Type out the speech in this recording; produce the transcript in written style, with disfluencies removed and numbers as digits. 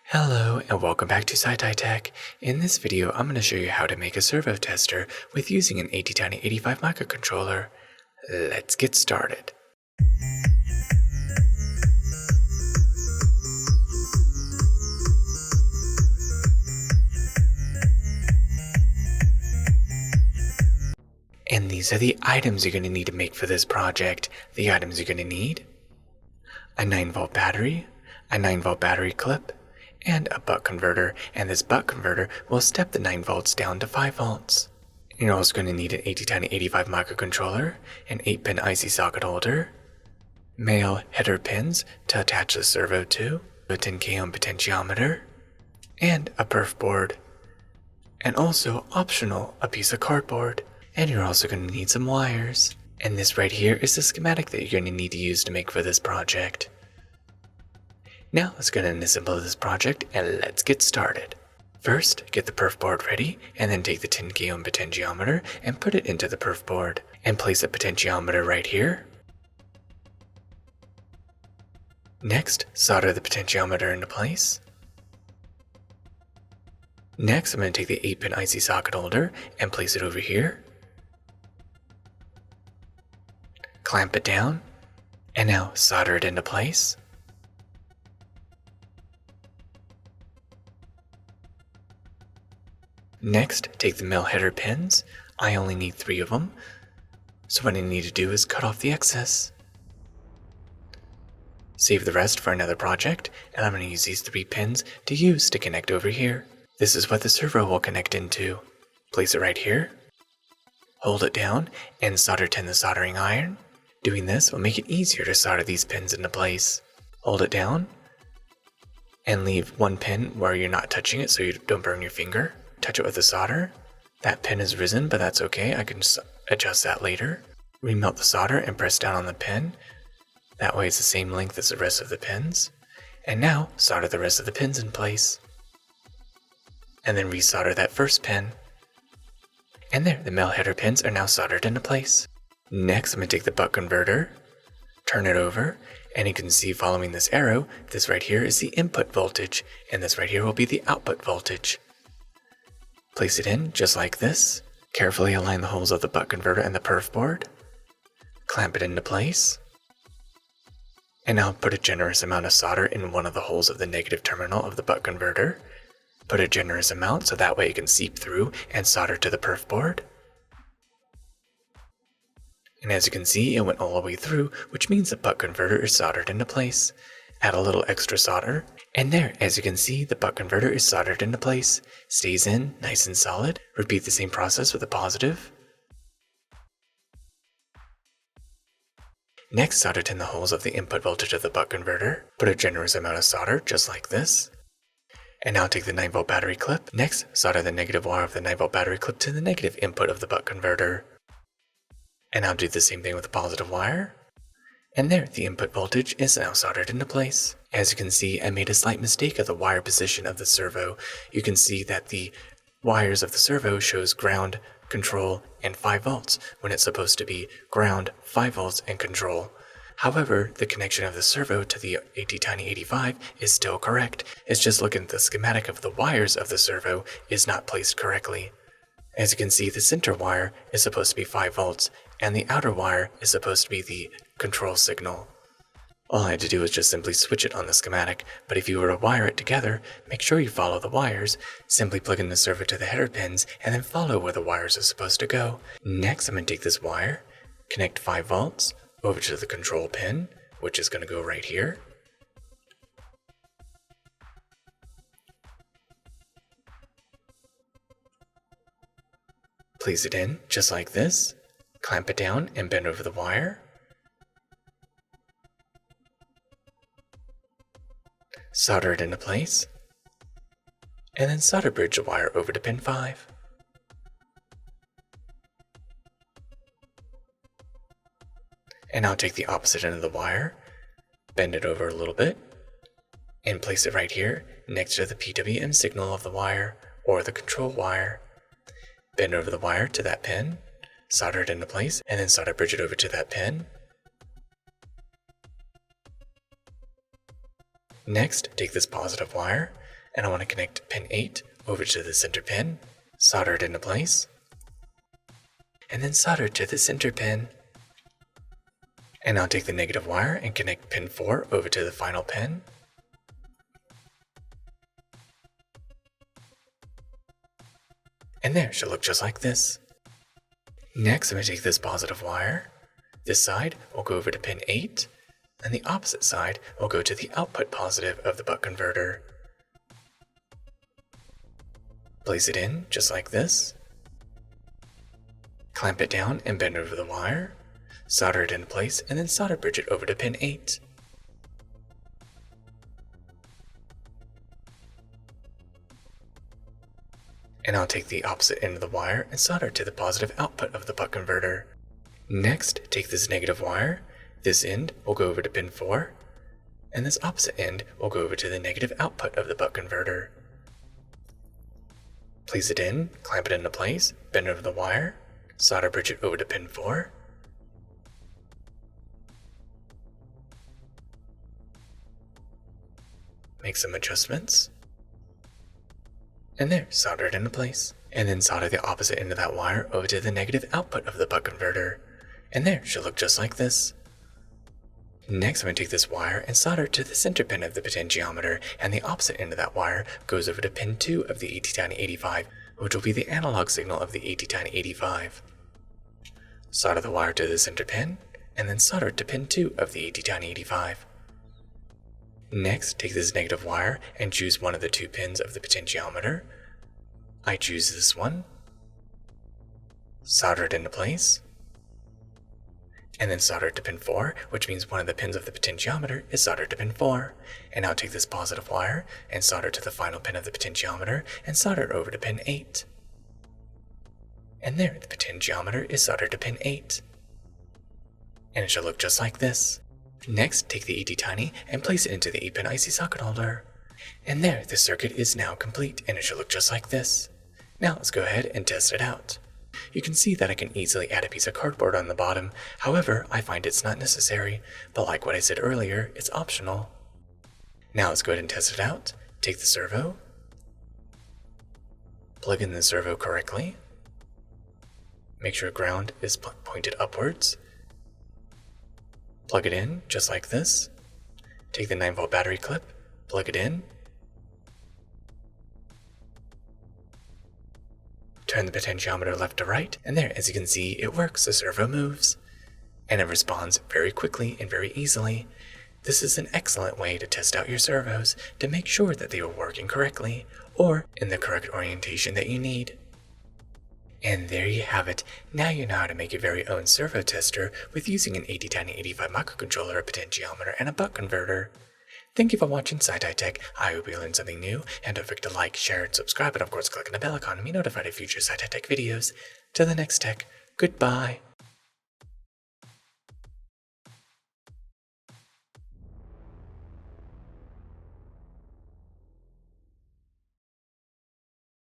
Hello and welcome back to Attiny85. In this video, I'm going to show you how to make a servo tester with using an Attiny85 microcontroller. Let's get started. And these are the items you're going to need to make for this project. The items you're going to need: a 9-volt battery, a 9-volt battery clip, and a buck converter, and this buck converter will step the 9 volts down to 5 volts. You're also going to need an Attiny85 microcontroller, an 8-pin IC socket holder, male header pins to attach the servo to, a 10K ohm potentiometer, and a Perfboard. And also, optional, a piece of cardboard. And you're also going to need some wires. And this right here is the schematic that you're going to need to use to make for this project. Now let's go ahead and assemble this project and let's get started. First, get the Perfboard ready and then take the 10K ohm potentiometer and put it into the Perfboard. And place a potentiometer right here. Next, solder the potentiometer into place. Next, I'm going to take the 8-pin IC socket holder and place it over here. Clamp it down, and now solder it into place. Next, take the male header pins. I only need 3 of them, so what I need to do is cut off the excess. Save the rest for another project, and I'm going to use these 3 pins to use to connect over here. This is what the servo will connect into. Place it right here. Hold it down and solder tin the soldering iron. Doing this will make it easier to solder these pins into place. Hold it down and leave one pin where you're not touching it so you don't burn your finger. Touch it with the solder. That pin is risen, but that's okay. I can adjust that later. Remelt the solder and press down on the pin. That way it's the same length as the rest of the pins. And now solder the rest of the pins in place. And then resolder that first pin. And there, the male header pins are now soldered into place. Next, I'm going to take the buck converter, turn it over, and you can see following this arrow, this right here is the input voltage, and this right here will be the output voltage. Place it in just like this. Carefully align the holes of the buck converter and the Perfboard. Clamp it into place. And now put a generous amount of solder in one of the holes of the negative terminal of the buck converter. Put a generous amount so that way it can seep through and solder to the Perfboard. And as you can see, it went all the way through, which means the buck converter is soldered into place. Add a little extra solder, and there, as you can see, the buck converter is soldered into place. Stays in, nice and solid. Repeat the same process with the positive. Next, solder tin the holes of the input voltage of the buck converter. Put a generous amount of solder, just like this. And now take the 9-volt battery clip. Next, solder the negative wire of the 9-volt battery clip to the negative input of the buck converter. And now do the same thing with the positive wire. And there, the input voltage is now soldered into place. As you can see, I made a slight mistake of the wire position of the servo. You can see that the wires of the servo shows ground, control, and 5 volts, when it's supposed to be ground, 5 volts, and control. However, the connection of the servo to the Attiny85 is still correct. It's just looking at the schematic of the wires of the servo is not placed correctly. As you can see, the center wire is supposed to be 5 volts, and the outer wire is supposed to be the control signal. All I had to do was just simply switch it on the schematic, but if you were to wire it together, make sure you follow the wires. Simply plug in the servo to the header pins, and then follow where the wires are supposed to go. Next, I'm going to take this wire, connect 5 volts, over to the control pin, which is going to go right here. Place it in just like this. Clamp it down and bend over the wire. Solder it into place. And then solder bridge the wire over to pin 5. And now take the opposite end of the wire, bend it over a little bit, and place it right here next to the PWM signal of the wire or the control wire. Bend over the wire to that pin, solder it into place, and then solder bridge it over to that pin. Next, take this positive wire, and I want to connect pin 8 over to the center pin, solder it into place, and then solder it to the center pin. And I'll take the negative wire and connect pin 4 over to the final pin. And there, it should look just like this. Next, I'm going to take this positive wire. This side will go over to pin 8, and the opposite side will go to the output positive of the buck converter. Place it in just like this. Clamp it down and bend over the wire. Solder it into place, and then solder bridge it over to pin 8. And I'll take the opposite end of the wire and solder it to the positive output of the buck converter. Next, take this negative wire. This end will go over to pin 4, and this opposite end will go over to the negative output of the buck converter. Place it in, clamp it into place, bend over the wire, solder bridge it over to pin 4. Make some adjustments. And there, solder it into place. And then solder the opposite end of that wire over to the negative output of the buck converter. And there, it should look just like this. Next, I'm going to take this wire and solder it to the center pin of the potentiometer, and the opposite end of that wire goes over to pin 2 of the Attiny85, which will be the analog signal of the Attiny85. Solder the wire to the center pin, and then solder it to pin 2 of the Attiny85. Next, take this negative wire and choose one of the 2 pins of the potentiometer. I choose this one. Solder it into place. And then solder it to pin 4, which means one of the pins of the potentiometer is soldered to pin 4. And now take this positive wire and solder it to the final pin of the potentiometer and solder it over to pin 8. And there, the potentiometer is soldered to pin 8. And it should look just like this. Next, take the Attiny and place it into the 8-pin IC socket holder. And there, the circuit is now complete, and it should look just like this. Now let's go ahead and test it out. You can see that I can easily add a piece of cardboard on the bottom. However, I find it's not necessary, but like what I said earlier, it's optional. Now let's go ahead and test it out. Take the servo, plug in the servo correctly, make sure ground is pointed upwards, plug it in just like this, take the 9-volt battery clip, plug it in, turn the potentiometer left to right, and there, as you can see, it works. The servo moves, and it responds very quickly and very easily. This is an excellent way to test out your servos to make sure that they are working correctly or in the correct orientation that you need. And there you have it. Now you know how to make your very own servo tester with using an Attiny85 microcontroller, a potentiometer, and a buck converter. Thank you for watching SciTech. I hope you learned something new, and don't forget to like, share, and subscribe, and of course click on the bell icon to be notified of future SciTech videos. Till the next tech, goodbye.